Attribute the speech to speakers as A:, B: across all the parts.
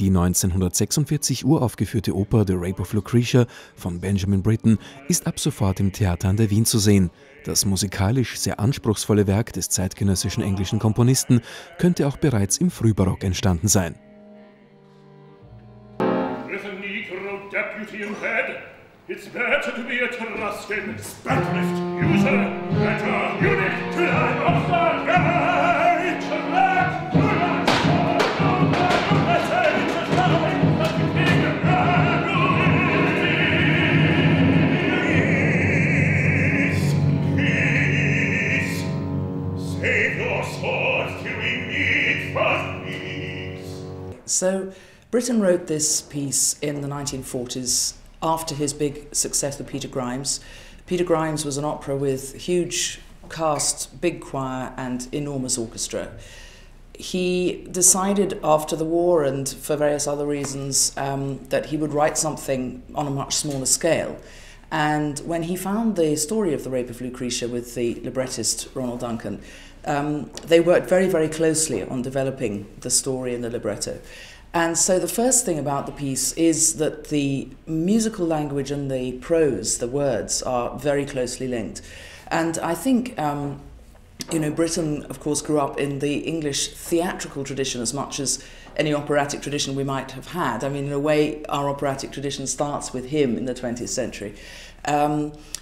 A: Die 1946 uraufgeführte Oper The Rape of Lucretia von Benjamin Britten ist ab sofort im Theater an der Wien zu sehen. Das musikalisch sehr anspruchsvolle Werk des zeitgenössischen englischen Komponisten könnte auch bereits im Frühbarock entstanden sein.
B: It's better to be a Truscan spendthrift user than a eunuch to lie of the guy. Peace, save your swords till we meet for peace.
C: So, Britten wrote this piece in the 1940s after his big success with Peter Grimes. Peter Grimes was an opera with huge cast, big choir and enormous orchestra. He decided after the war and for various other reasons that he would write something on a much smaller scale. And when he found the story of The Rape of Lucretia with the librettist Ronald Duncan, they worked very, very closely on developing the story and the libretto. And so the first thing about the piece is that the musical language and the prose, the words, are very closely linked. And I think, Britten, of course, grew up in the English theatrical tradition as much as any operatic tradition we might have had. I mean, in a way, our operatic tradition starts with him in the 20th century.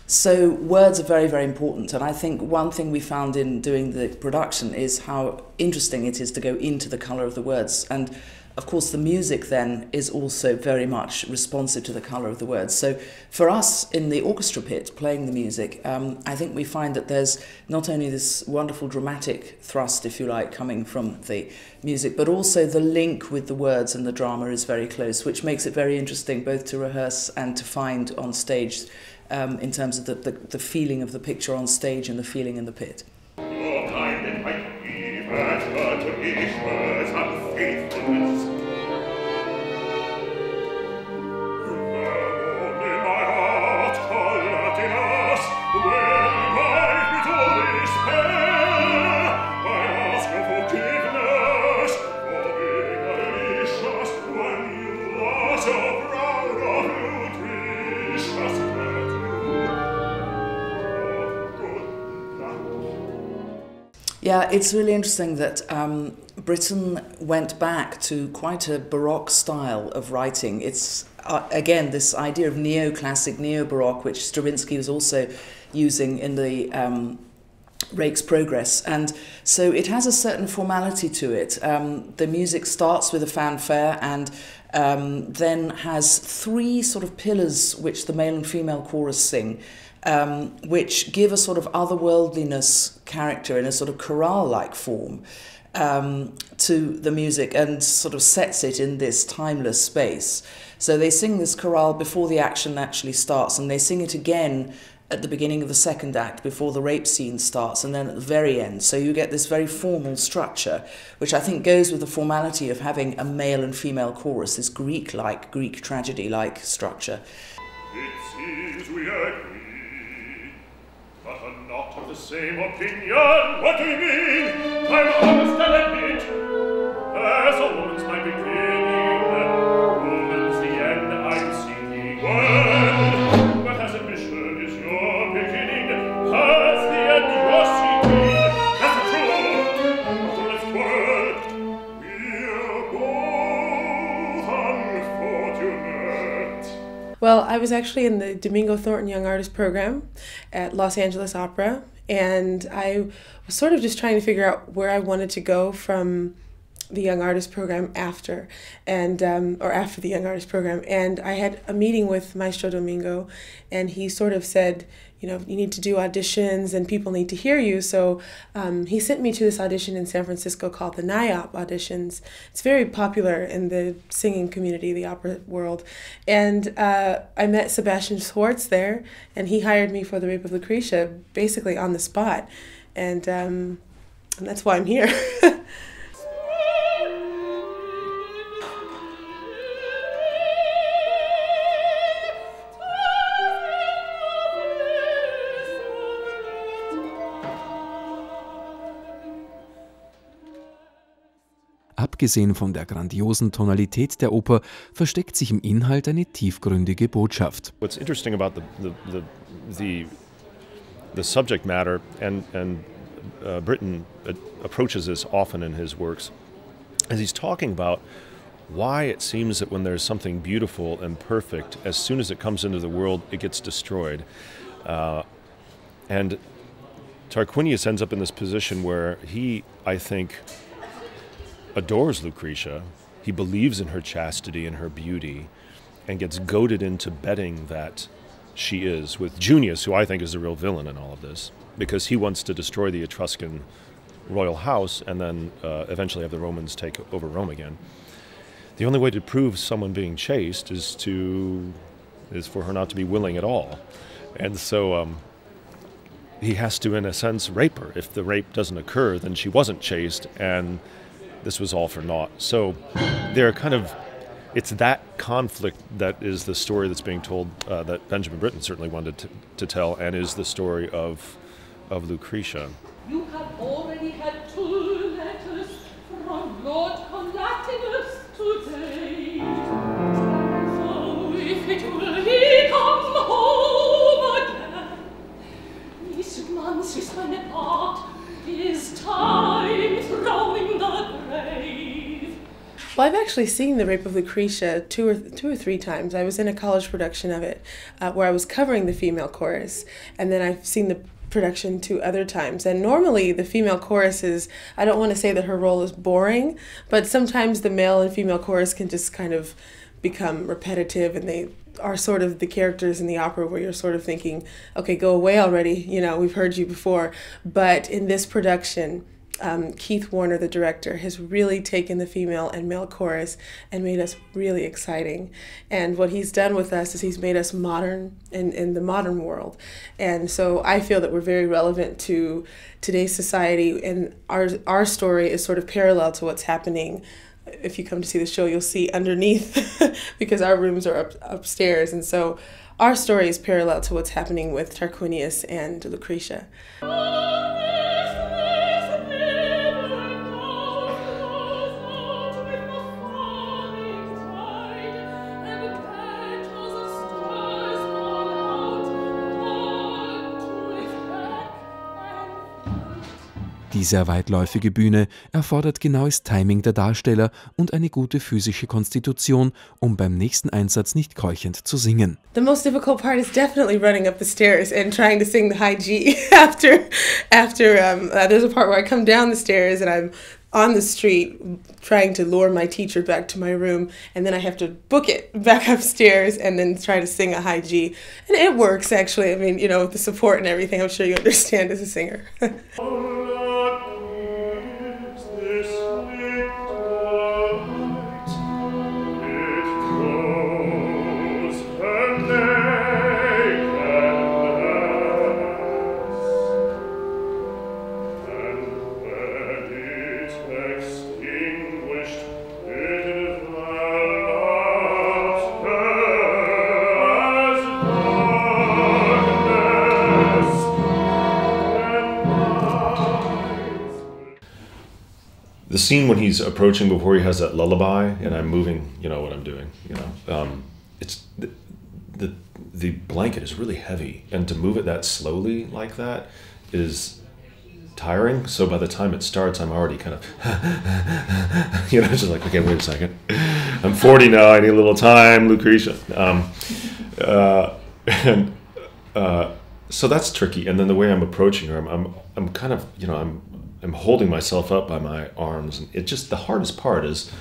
C: So words are very, very important. And I think one thing we found in doing the production is how interesting it is to go into the colour of the words. And of course, the music then is also very much responsive to the colour of the words. So for us in the orchestra pit playing the music, I think we find that there's not only this wonderful dramatic thrust, if you like, coming from the music, but also the link with the words and the drama is very close, which makes it very interesting both to rehearse and to find on stage in terms of the feeling of the picture on stage and the feeling in the pit. Yeah, it's really interesting that Britten went back to quite a Baroque style of writing. It's, again, this idea of neoclassic, neo-Baroque, which Stravinsky was also using in the Rake's Progress. And so it has a certain formality to it. The music starts with a fanfare and then has three sort of pillars which the male and female chorus sing, which give a sort of otherworldliness character in a sort of chorale-like form to the music and sort of sets it in this timeless space. So they sing this chorale before the action actually starts, and they sing it again at the beginning of the second act before the rape scene starts, and then at the very end. So you get this very formal structure, which I think goes with the formality of having a male and female chorus, this Greek-like, Greek tragedy-like structure.
B: It seems we agree, but are not of the same opinion. What do you mean? I'm honest and admit, as a woman's my beginning, woman's the end I'm seeking. Well, but as admission is your beginning, as the end you're seeking, that's the truth. So let's quarrel. We're both unfortunate.
D: Well, I was actually in the Domingo Thornton Young Artist Program at Los Angeles Opera, and I was sort of just trying to figure out where I wanted to go from the Young Artist Program after, and or after the Young Artist Program. And I had a meeting with Maestro Domingo, and he sort of said, you know, you need to do auditions and people need to hear you. So he sent me to this audition in San Francisco called the NIOP auditions. It's very popular in the singing community, the opera world. And I met Sebastian Schwartz there, and he hired me for The Rape of Lucretia, basically on the spot. And that's why I'm here.
A: Ab abgesehen von der grandiosen Tonalität der Oper versteckt sich im Inhalt eine tiefgründige Botschaft.
E: What's interesting about the subject matter, and Britten approaches this often in his works, as he's talking about why it seems that when there's something beautiful and perfect, as soon as it comes into the world, it gets destroyed. And Tarquinius ends up in this position where he, I think, adores Lucretia. He believes in her chastity and her beauty and gets goaded into betting that she is with Junius, who I think is the real villain in all of this, because he wants to destroy the Etruscan royal house and then eventually have the Romans take over Rome again. The only way to prove someone being chaste is for her not to be willing at all. And so he has to, in a sense, rape her. If the rape doesn't occur, then she wasn't chaste, and this was all for naught. So they're kind of, it's that conflict that is the story that's being told, that Benjamin Britten certainly wanted to tell, and is the story of Lucretia.
F: You have already had 2 letters from Lord Collatinus today. So if it will he come home again, this month is meine Part, is time thrown in the grave.
D: Well, I've actually seen The Rape of Lucretia two or three times. I was in a college production of it where I was covering the female chorus, and then I've seen the production 2 other times. And normally the female chorus is, I don't want to say that her role is boring, but sometimes the male and female chorus can just kind of become repetitive, and they are sort of the characters in the opera where you're sort of thinking, okay, go away already, you know, we've heard you before. But in this production, Keith Warner, the director, has really taken the female and male chorus and made us really exciting. And what he's done with us is he's made us modern in the modern world. And so I feel that we're very relevant to today's society, and our story is sort of parallel to what's happening. If you come to see the show, you'll see underneath because our rooms are upstairs. And so our story is parallel to what's happening with Tarquinius and Lucretia.
A: Die sehr weitläufige Bühne erfordert genaues Timing der Darsteller und eine gute physische Konstitution, um beim nächsten Einsatz nicht keuchend zu singen.
D: The most difficult part is definitely running up the stairs and trying to sing the high G after there's a part where I come down the stairs and I'm on the street trying to lure my teacher back to my room, and then I have to book it back upstairs and then try to sing a high G. And it works, actually. I mean, you know, with the support and everything, I'm sure you understand as a singer.
E: The scene when he's approaching before he has that lullaby and I'm moving, you know what I'm doing, you know. It's the blanket is really heavy, and to move it that slowly like that is tiring. So by the time it starts, I'm already kind of, you know, just like, okay, wait a second. I'm 40 now, I need a little time, Lucretia. So that's tricky. And then the way I'm approaching her, I'm kind of, you know, I'm holding myself up by my arms, and it just, the hardest part is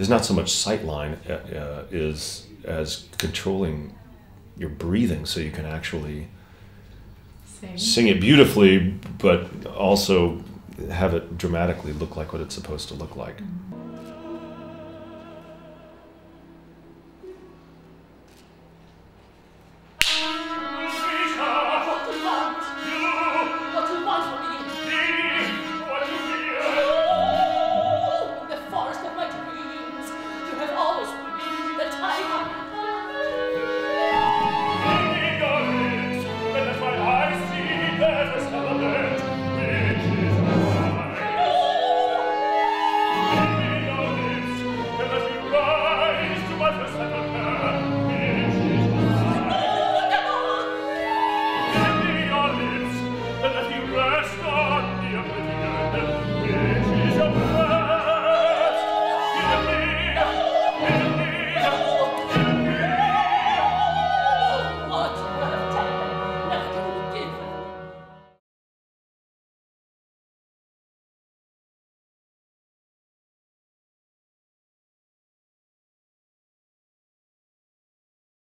E: not so much sight line as controlling your breathing so you can actually sing it beautifully, but also have it dramatically look like what it's supposed to look like.